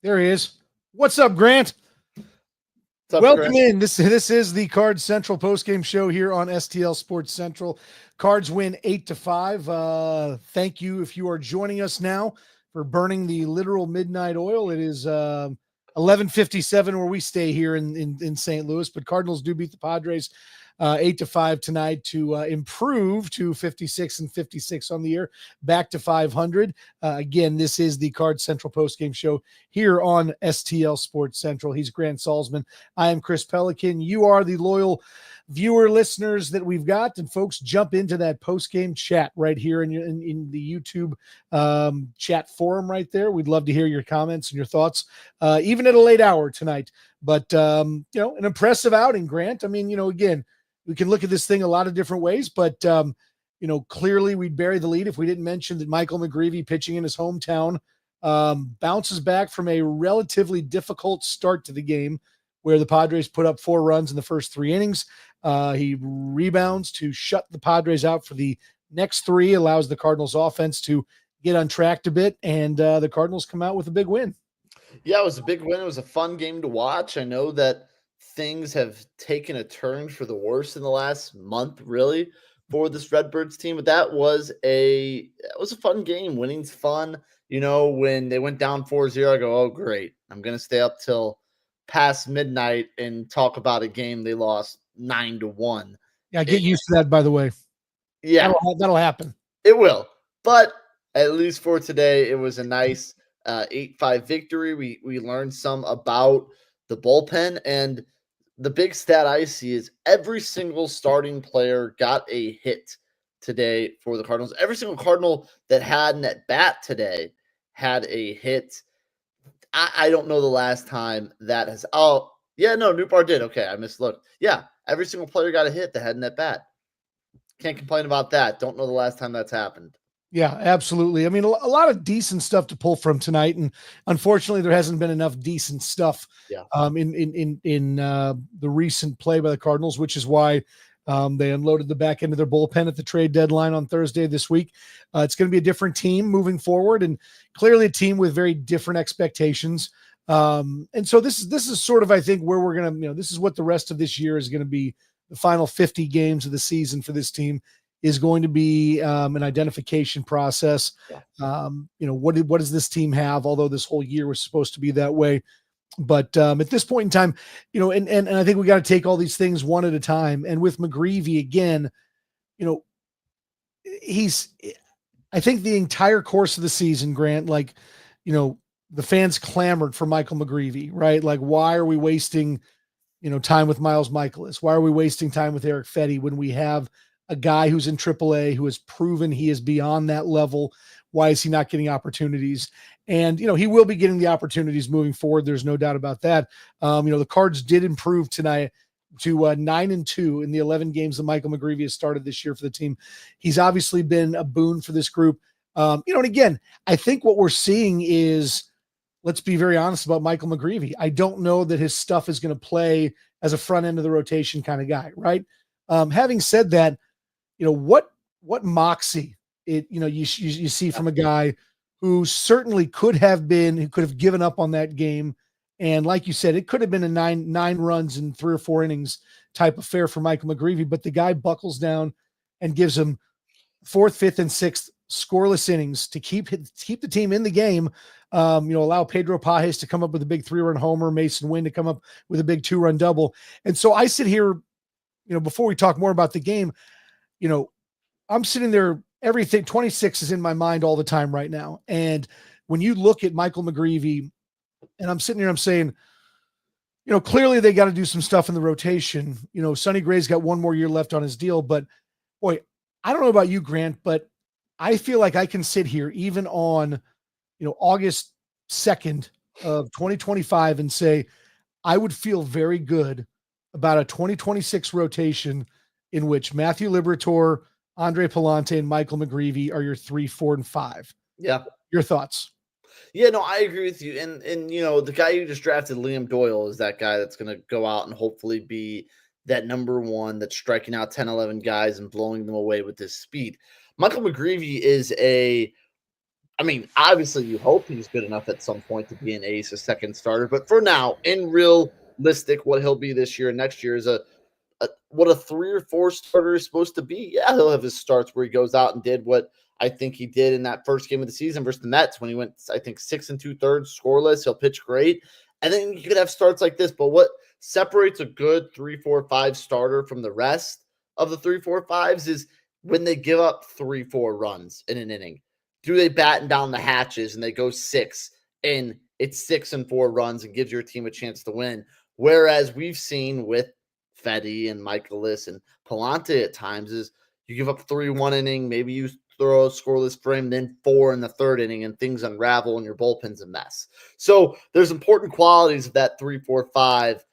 There he is. What's up, Grant? What's up, Welcome Grant? in. This is the Cards Central postgame show here on STL Sports Central. Cards win 8-5. Thank you if you are joining us now for burning the literal midnight oil. It is 11:57 where we stay here in St. Louis, but Cardinals do beat the Padres 8-5 tonight to improve to 56-56 on the year, back to 500. Again, this is the Card Central postgame show here on STL Sports Central. He's Grant Salzman. I am Chris Pelican. You are the loyal viewer listeners that we've got, and folks, jump into that post-game chat right here in the YouTube chat forum right there. We'd love to hear your comments and your thoughts, even at a late hour tonight. But an impressive outing, Grant. I mean, again, we can look at this thing a lot of different ways, but clearly we'd bury the lead if we didn't mention that Michael McGrevy, pitching in his hometown, bounces back from a relatively difficult start to the game where the Padres put up 4 runs in the first 3 innings. He rebounds to shut the Padres out for the next 3, allows the Cardinals offense to get untracked a bit, and the Cardinals come out with a big win. Yeah, it was a big win. It was a fun game to watch. I know that things have taken a turn for the worse in the last month, really, for this Redbirds team. But that was a fun game. Winning's fun. When they went down 4-0, I go, oh, great. I'm going to stay up till past midnight and talk about a game they lost 9-1. Yeah, get used to that, by the way. Yeah. That'll happen. It will. But at least for today, it was a nice 8-5 victory. We learned some about the bullpen, and the big stat I see is every single starting player got a hit today for the Cardinals. Every single Cardinal that had an at bat today had a hit. I don't know the last time that has. Oh, yeah, no, Newbar did. Okay, I mislooked. Yeah, every single player got a hit that had an at bat. Can't complain about that. Don't know the last time that's happened. Yeah, absolutely. I mean, a lot of decent stuff to pull from tonight, and unfortunately, there hasn't been enough decent stuff in the recent play by the Cardinals, which is why they unloaded the back end of their bullpen at the trade deadline on Thursday this week. It's going to be a different team moving forward, and clearly a team with very different expectations. And so this is sort of, I think, where we're going to, this is what the rest of this year is going to be. The final 50 games of the season for this team is going to be an identification process. Yeah. What does this team have? Although this whole year was supposed to be that way, but at this point in time, and I think we got to take all these things one at a time. And with McGrevy again, I think the entire course of the season, Grant, the fans clamored for Michael McGrevy, right? Like, why are we wasting time with Miles Michaelis? Why are we wasting time with Eric Fetty when we have a guy who's in AAA who has proven he is beyond that level? Why is he not getting opportunities? And, he will be getting the opportunities moving forward. There's no doubt about that. The Cards did improve tonight to 9-2 in the 11 games that Michael McGrevy has started this year for the team. He's obviously been a boon for this group. And again, I think what we're seeing is, let's be very honest about Michael McGrevy. I don't know that his stuff is going to play as a front end of the rotation kind of guy, right? Having said that, what moxie you see from a guy who certainly could have given up on that game. And like you said, it could have been a nine runs in 3 or 4 innings type affair for Michael McGrevy, but the guy buckles down and gives him 4th, 5th, and 6th scoreless innings to keep the team in the game. Allow Pedro Pages to come up with a big 3-run homer, Mason Wynn to come up with a big 2-run double. And so I sit here, before we talk more about the game, I'm sitting there, everything 26 is in my mind all the time right now. And when you look at Michael McGrevy, and I'm sitting here, I'm saying, clearly they got to do some stuff in the rotation. Sonny Gray's got 1 more year left on his deal, but boy, I don't know about you, Grant, but I feel like I can sit here even on, August 2nd of 2025 and say, I would feel very good about a 2026 rotation in which Matthew Liberatore, Andre Palante, and Michael McGrevy are your 3, 4, and 5. Yeah. Your thoughts? Yeah, no, I agree with you. And the guy you just drafted, Liam Doyle, is that guy that's going to go out and hopefully be that number 1 that's striking out 10, 11 guys and blowing them away with his speed. Michael McGrevy is a I mean, obviously, you hope he's good enough at some point to be an ace, a second starter. But for now, in realistic, what he'll be this year and next year is what a 3 or 4 starter is supposed to be. Yeah, he'll have his starts where he goes out and did what I think he did in that first game of the season versus the Mets when he went, I think, 6 2/3 scoreless. He'll pitch great. And then you could have starts like this. But what separates a good 3, 4, 5 starter from the rest of the 3, 4, 5s is when they give up 3, 4 runs in an inning. Do they batten down the hatches and they go 6 and it's 6 and 4 runs and gives your team a chance to win? Whereas we've seen with Fetty and Michaelis and Palante at times is you give up 3 1 inning, maybe you throw a scoreless frame, then 4 in the third inning, and things unravel and your bullpen's a mess. So there's important qualities of that 3, 4, 5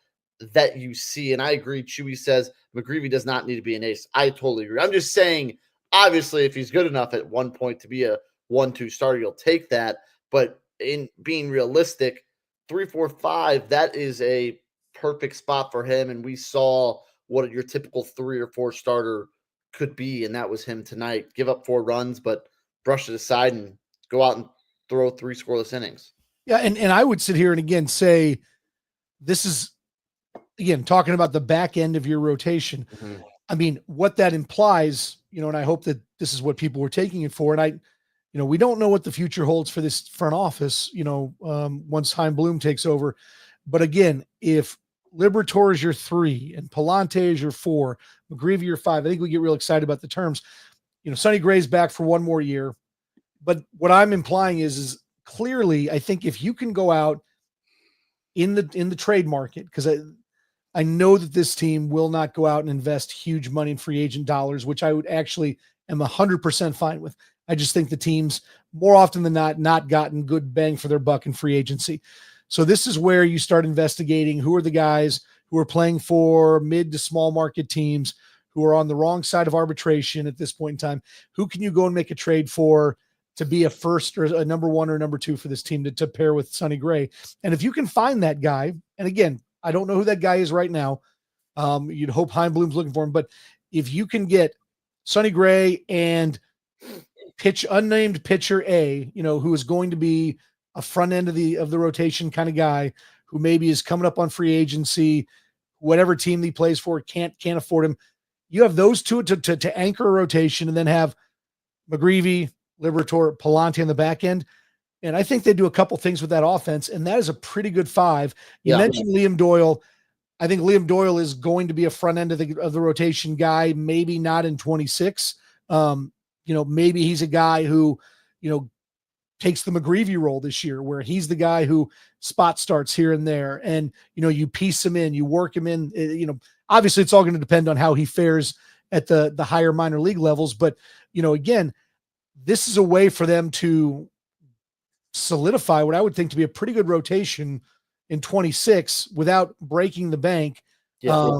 that you see. And I agree. Chewy says McGrevy does not need to be an ace. I totally agree. I'm just saying, obviously, if he's good enough at one point to be a 1-2 starter, you'll take that. But in being realistic, 3, 4, 5, that is a perfect spot for him. And we saw what your typical 3 or 4 starter could be, and that was him tonight. Give up 4 runs, but brush it aside and go out and throw 3 scoreless innings. Yeah, and I would sit here and again say this is again talking about the back end of your rotation. Mm-hmm. I mean, what that implies, and I hope that this is what people were taking it for. And we don't know what the future holds for this front office, once Chaim Bloom takes over. But again, if Liberatore is your 3 and Palante is your 4, McGrevy your 5, I think we get real excited about the terms. Sonny Gray's back for one more year. But what I'm implying is clearly, I think if you can go out in the trade market, because I know that this team will not go out and invest huge money in free agent dollars, which I would actually am 100% fine with. I just think the teams more often than not gotten good bang for their buck in free agency. So this is where you start investigating who are the guys who are playing for mid to small market teams who are on the wrong side of arbitration at this point in time. Who can you go and make a trade for to be a first or a number 1 or number 2 for this team to pair with Sonny Gray? And if you can find that guy, and again, I don't know who that guy is right now. You'd hope Chaim Bloom's looking for him, but if you can get Sonny Gray and unnamed pitcher A, who is going to be a front end of the rotation kind of guy who maybe is coming up on free agency, whatever team he plays for can't afford him. You have those two to anchor a rotation, and then have McGrevy, Liberatore, Palante on the back end. And I think they do a couple things with that offense, and that is a pretty good 5. You mentioned Liam Doyle. I think Liam Doyle is going to be a front end of the rotation guy, maybe not in 26. Maybe he's a guy who, takes the McGrevy role this year, where he's the guy who spot starts here and there. And, you piece him in, you work him in, obviously it's all going to depend on how he fares at the higher minor league levels. But, again, this is a way for them to solidify what I would think to be a pretty good rotation in 26 without breaking the bank. Yeah.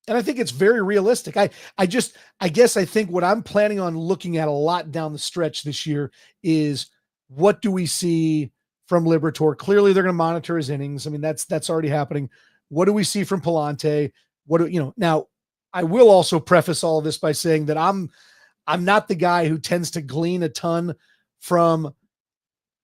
And I think it's very realistic. I guess I think what I'm planning on looking at a lot down the stretch this year is what do we see from Liberatore? Clearly they're going to monitor his innings. I mean, that's already happening. What do we see from Palante? Now I will also preface all of this by saying that I'm not the guy who tends to glean a ton from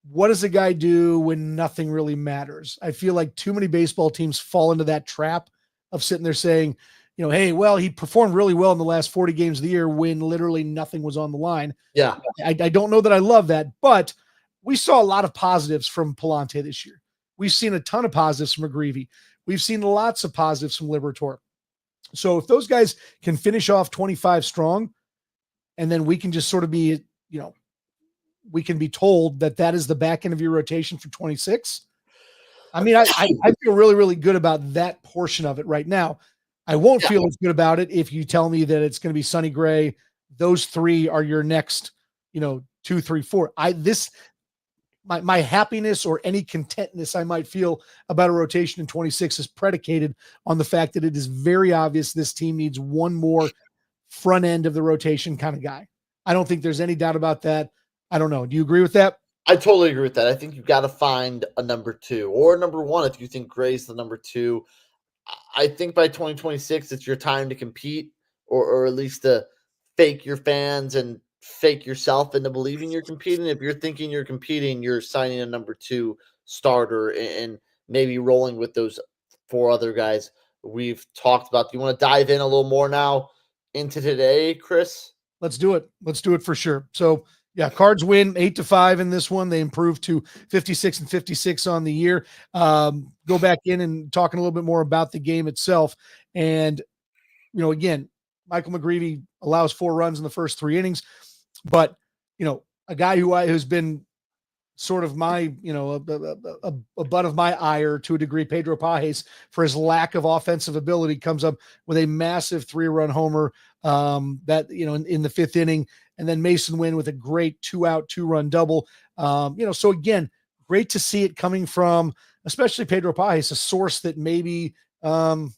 what does a guy do when nothing really matters. I feel like too many baseball teams fall into that trap of sitting there saying, hey, well, he performed really well in the last 40 games of the year when literally nothing was on the line. Yeah. I don't know that I love that, but we saw a lot of positives from Palante this year. We've seen a ton of positives from McGrevy. We've seen lots of positives from Liberatore. So if those guys can finish off 25 strong, and then we can just sort of be, we can be told that is the back end of your rotation for 26. I mean, I feel really, really good about that portion of it right now. I won't feel as good about it if you tell me that it's going to be Sonny Gray. Those 3 are your next, 2, 3, 4. My happiness or any contentness I might feel about a rotation in 26 is predicated on the fact that it is very obvious this team needs one more front end of the rotation kind of guy. I don't think there's any doubt about that. I don't know. Do you agree with that? I totally agree with that. I think you've got to find a number 2 or number 1 if you think Gray's the number 2. I think by 2026, it's your time to compete or at least to fake your fans and fake yourself into believing you're competing. If you're thinking you're competing, you're signing a number 2 starter and maybe rolling with those 4 other guys we've talked about. Do you want to dive in a little more now into today, Chris? Let's do it. Let's do it for sure. So yeah, Cards win 8-5 in this one. They improved to 56-56 on the year. Go back in and talking a little bit more about the game itself. And, again, Michael McGrevy allows 4 runs in the first 3 innings, but, a guy who's been sort of my, a butt of my ire to a degree, Pedro Pajes, for his lack of offensive ability, comes up with a massive 3-run homer that, in the 5th inning. And then Mason Wynn with a great 2-out, 2-run double. So again, great to see it coming from, especially Pedro Pajes, a source that maybe, Needed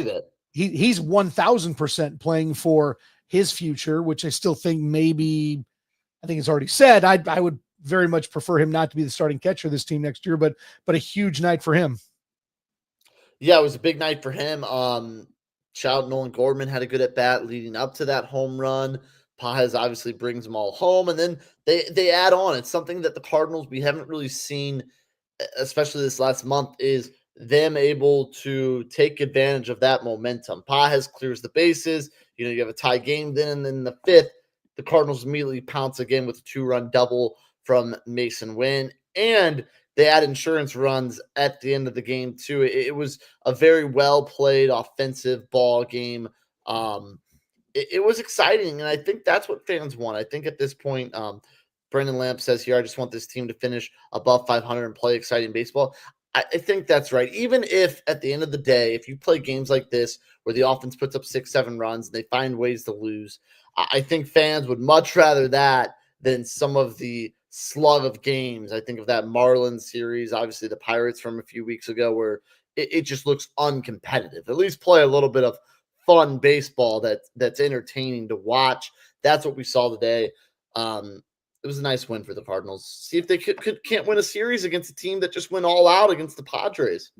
it. He's 1000% playing for his future, which I still think maybe, I think it's already said, I would very much prefer him not to be the starting catcher of this team next year, but a huge night for him. Yeah, it was a big night for him. Shout out Nolan Gorman had a good at bat leading up to that home run. Pajes obviously brings them all home, and then they add on. It's something that the Cardinals we haven't really seen, especially this last month, is them able to take advantage of that momentum. Pajes clears the bases. You have a tie game. Then in the 5th, the Cardinals immediately pounce again with a 2-run double from Mason Wynn, and they add insurance runs at the end of the game too. It was a very well played offensive ball game. It was exciting, and I think that's what fans want. I think at this point, Brendan Lamp says here, I just want this team to finish above 500 and play exciting baseball. I think that's right. Even if at the end of the day, if you play games like this where the offense puts up 6-7 runs and they find ways to lose, I think fans would much rather that than some of the slug of games. I think of that Marlins series, obviously the Pirates from a few weeks ago, where it just looks uncompetitive. At least play a little bit of fun baseball that's entertaining to watch. That's what we saw today. It was a nice win for the Cardinals. See if they can't win a series against a team that just went all out against the Padres.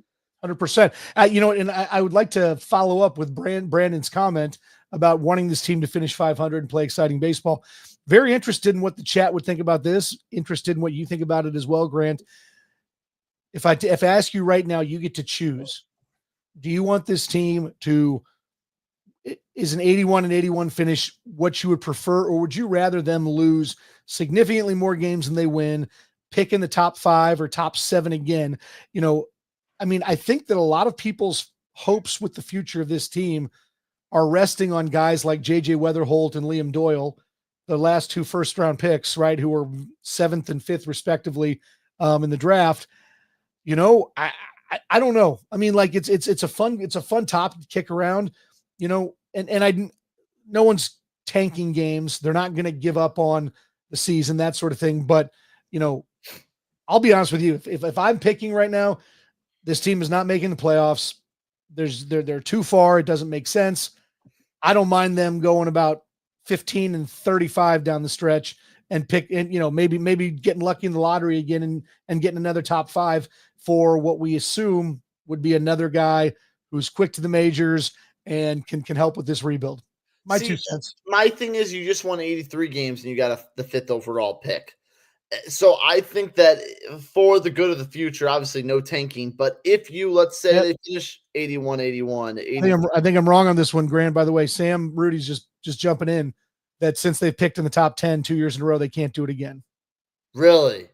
100%. And I would like to follow up with Brandon's comment about wanting this team to finish 500 and play exciting baseball. Very interested in what the chat would think about this. Interested in what you think about it as well, Grant. If I ask you right now, you get to choose. Do you want this team to, is an 81-81 finish what you would prefer, or would you rather them lose significantly more games than they win, pick in the top 5 or top 7 again? I think that a lot of people's hopes with the future of this team are resting on guys like JJ Weatherholt and Liam Doyle, the last 2 first-round picks, right, who were 7th and 5th respectively in the draft. I don't know. It's a fun topic to kick around, and no one's tanking games. They're not going to give up on the season, that sort of thing. But, I'll be honest with you. If I'm picking right now, this team is not making the playoffs. They're too far. It doesn't make sense. I don't mind them going about 15-35 down the stretch and maybe getting lucky in the lottery again and getting another top 5 for what we assume would be another guy who's quick to the majors and can help with this rebuild. My 2 cents. My thing is you just won 83 games and you got the 5th overall pick. So I think that for the good of the future, obviously no tanking, but if you, let's say they finish 81-81, I think I'm wrong on this one, Grant. By the way, Sam Rudy's just jumping in that since they've picked in the top 10 2 years in a row, they can't do it again. Really?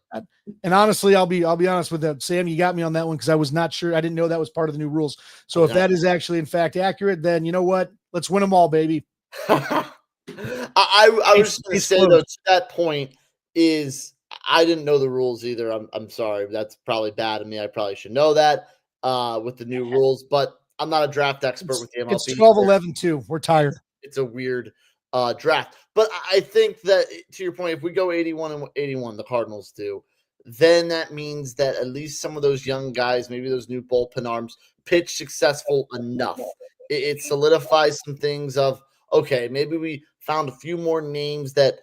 And honestly, I'll be honest with that. Sam, you got me on that one because I was not sure. I didn't know that was part of the new rules. So if that is actually in fact accurate, then you know what? Let's win them all, baby. I was just going to say though, to that point is I didn't know the rules either. I'm sorry. That's probably bad of me. I probably should know that with the new rules, but I'm not a draft expert with the MLB. It's 12-11 too. We're tired. It's a weird draft. But I think that, to your point, if we go 81-81, the Cardinals do, then that means that at least some of those young guys, maybe those new bullpen arms, pitch successful enough. It solidifies some things of, okay, maybe we found a few more names that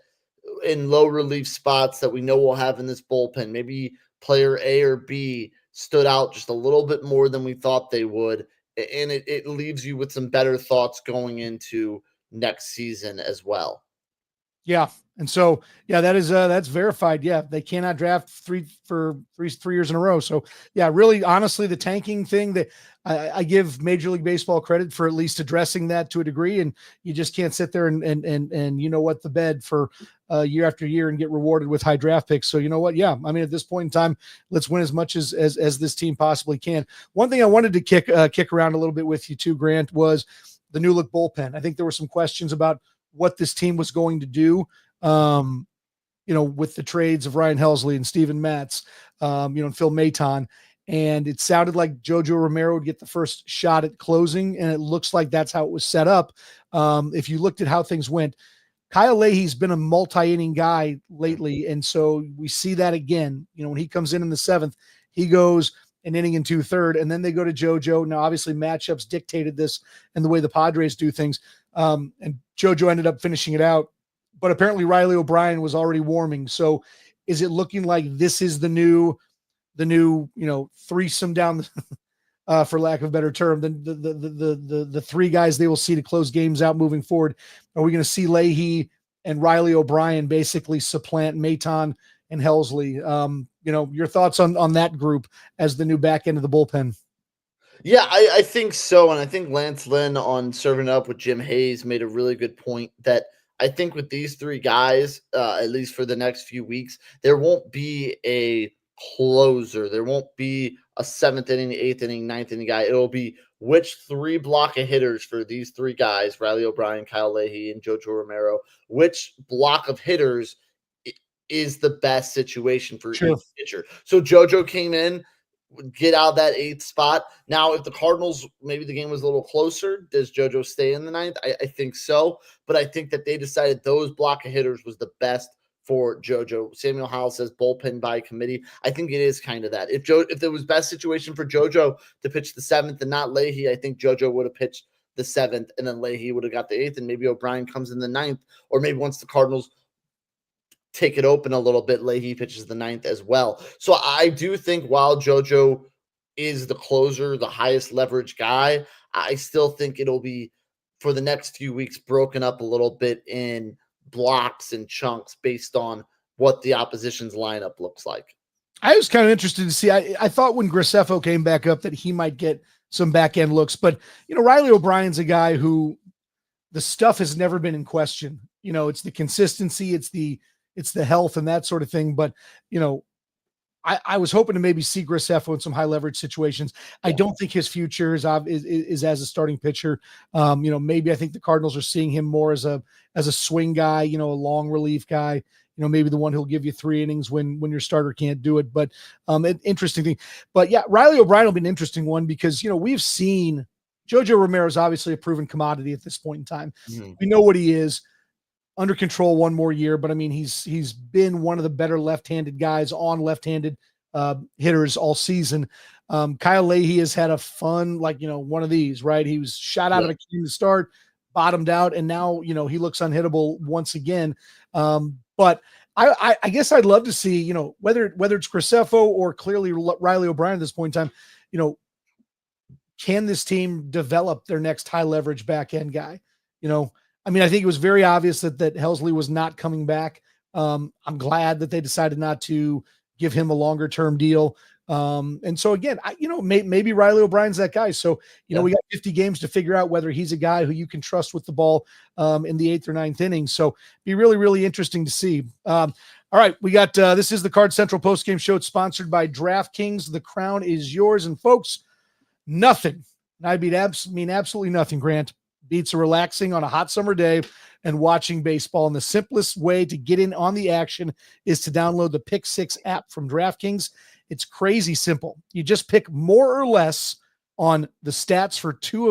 in low relief spots that we know we'll have in this bullpen. Maybe player A or B stood out just a little bit more than we thought they would. And it leaves you with some better thoughts going into next season as well. Yeah. And so, yeah, that's verified. Yeah. They cannot draft three years in a row. So yeah, really, honestly, the tanking thing that I give Major League Baseball credit for at least addressing that to a degree. And you just can't sit there and the bed for year after year and get rewarded with high draft picks. So you know what? Yeah. I mean, at this point in time, let's win as much as this team possibly can. One thing I wanted to kick around a little bit with you too, Grant, was the new look bullpen. I think there were some questions about what this team was going to do, with the trades of Ryan Helsley and Steven Matz, and Phil Maton. And it sounded like Jojo Romero would get the first shot at closing, and it looks like that's how it was set up. If you looked at how things went, Kyle Leahy's been a multi-inning guy lately, and so we see that again. When he comes in the seventh, he goes an inning and 2/3, and then they go to JoJo. Now, obviously, matchups dictated this and the way the Padres do things. And JoJo ended up finishing it out, but apparently Riley O'Brien was already warming. So is it looking like this is the new, threesome down for lack of a better term, the three guys they will see to close games out moving forward? Are we going to see Leahy and Riley O'Brien basically supplant Maton and Helsley? Your thoughts on that group as the new back end of the bullpen? Yeah, I think so. And I think Lance Lynn on Serving Up with Jim Hayes made a really good point that I think with these three guys, at least for the next few weeks, there won't be a closer. There won't be a seventh inning, eighth inning, ninth inning guy. It'll be which three block of hitters for these three guys, Riley O'Brien, Kyle Leahy, and Jojo Romero, which block of hitters is the best situation for each pitcher. So Jojo came in, get out that eighth spot. Now, if the Cardinals, maybe the game was a little closer, does JoJo stay in the ninth? I think so. But I think that they decided those block of hitters was the best for JoJo. Samuel Howell says bullpen by committee. I think it is kind of that. If there was best situation for JoJo to pitch the seventh and not Leahy, I think JoJo would have pitched the seventh and then Leahy would have got the eighth, and maybe O'Brien comes in the ninth, or maybe once the Cardinals take it open a little bit, Leahy pitches the ninth as well. So I do think while JoJo is the closer, the highest leverage guy, I still think it'll be for the next few weeks broken up a little bit in blocks and chunks based on what the opposition's lineup looks like. I was kind of interested to see. I thought when Graceffo came back up that he might get some back end looks, but Riley O'Brien's a guy who the stuff has never been in question. It's the consistency, it's the health and that sort of thing. But, I was hoping to maybe see Graceffo in some high leverage situations. I don't think his future is as a starting pitcher. Maybe I think the Cardinals are seeing him more as a swing guy, a long relief guy, maybe the one who'll give you 3 innings when your starter can't do it. But an interesting thing. But yeah, Riley O'Brien will be an interesting one because, we've seen Jojo Romero is obviously a proven commodity at this point in time. Mm-hmm. We know what he is. Under control one more year, but I mean, he's been one of the better left-handed guys on left-handed hitters all season. Kyle Leahy has had a fun, one of these, right? He was shot out of a game to start, bottomed out, and now, he looks unhittable once again. But I guess I'd love to see, whether it's Graceffo or clearly Riley O'Brien at this point in time, can this team develop their next high leverage back end guy? I mean, I think it was very obvious that Helsley was not coming back. I'm glad that they decided not to give him a longer term deal. And so again, maybe Riley O'Brien's that guy. So, we got 50 games to figure out whether he's a guy who you can trust with the ball in the 8th or 9th inning. So be really, really interesting to see. All right. We got, this is the Card Central postgame show. It's sponsored by DraftKings. The crown is yours. And folks, nothing. And I mean absolutely nothing, Grant, beats relaxing on a hot summer day and watching baseball. And the simplest way to get in on the action is to download the Pick 6 app from DraftKings. It's crazy simple. You just pick more or less on the stats for two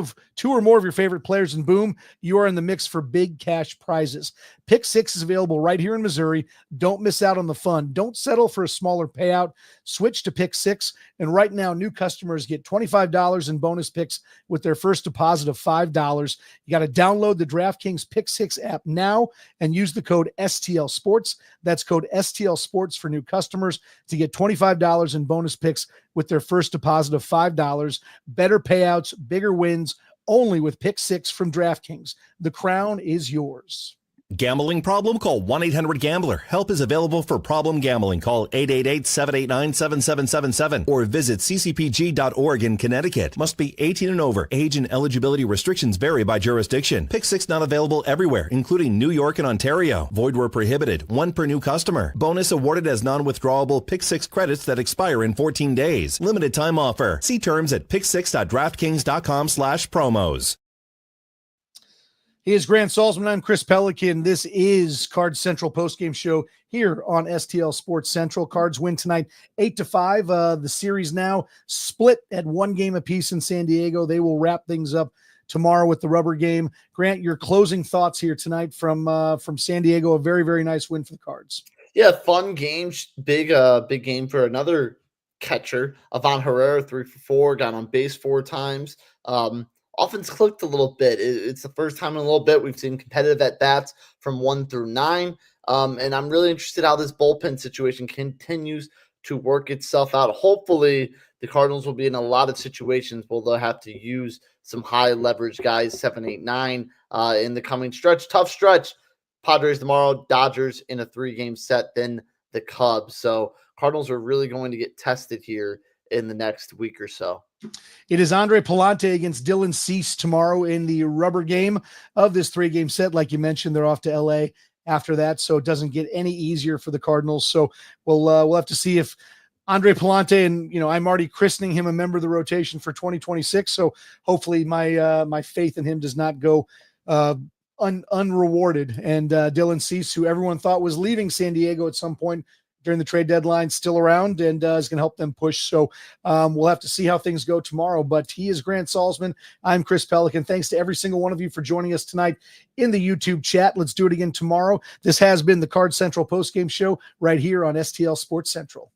or more of your favorite players, and boom, you are in the mix for big cash prizes. Pick 6 is available right here in Missouri. Don't miss out on the fun. Don't settle for a smaller payout. Switch to Pick 6, and right now, new customers get $25 in bonus picks with their first deposit of $5. You got to download the DraftKings Pick 6 app now and use the code STL Sports. That's code STL Sports for new customers to get $25 in bonus picks with their first deposit of $5. Better payouts, bigger wins, only with Pick 6 from DraftKings. The crown is yours. Gambling problem? Call 1-800-GAMBLER. Help is available for problem gambling. Call 888-789-7777 or visit ccpg.org in Connecticut. Must be 18 and over. Age and eligibility restrictions vary by jurisdiction. Pick 6 not available everywhere, including New York and Ontario. Void where prohibited. 1 per new customer. Bonus awarded as non-withdrawable Pick 6 credits that expire in 14 days. Limited time offer. See terms at pick6.draftkings.com/promos. He is Grant Salzman. I'm Chris Pelican. This is Cards Central postgame show here on STL Sports Central. Cards win tonight 8-5. The series now split at 1 game apiece in San Diego. They will wrap things up tomorrow with the rubber game. Grant, your closing thoughts here tonight from San Diego. A very, very nice win for the Cards. Yeah, fun game. Big game for another catcher. Ivan Herrera, 3 for 4, got on base 4 times. Offense clicked a little bit. It's the first time in a little bit we've seen competitive at-bats from 1 through 9. And I'm really interested how this bullpen situation continues to work itself out. Hopefully, the Cardinals will be in a lot of situations where they'll have to use some high-leverage guys, 7, 8, 9, in the coming stretch. Tough stretch. Padres tomorrow, Dodgers in a 3-game set, then the Cubs. So Cardinals are really going to get tested here in the next week or so. It is Andre Palante against Dylan Cease tomorrow in the rubber game of this 3-game set. Like you mentioned, they're off to LA after that, so it doesn't get any easier for the Cardinals. So we'll have to see if Andre Palante, and I'm already christening him a member of the rotation for 2026. So hopefully my faith in him does not go unrewarded. And Dylan Cease, who everyone thought was leaving San Diego at some point during the trade deadline, still around and is going to help them push. So we'll have to see how things go tomorrow. But he is Grant Salzman. I'm Chris Pelican. Thanks to every single one of you for joining us tonight in the YouTube chat. Let's do it again tomorrow. This has been the Card Central postgame show right here on STL Sports Central.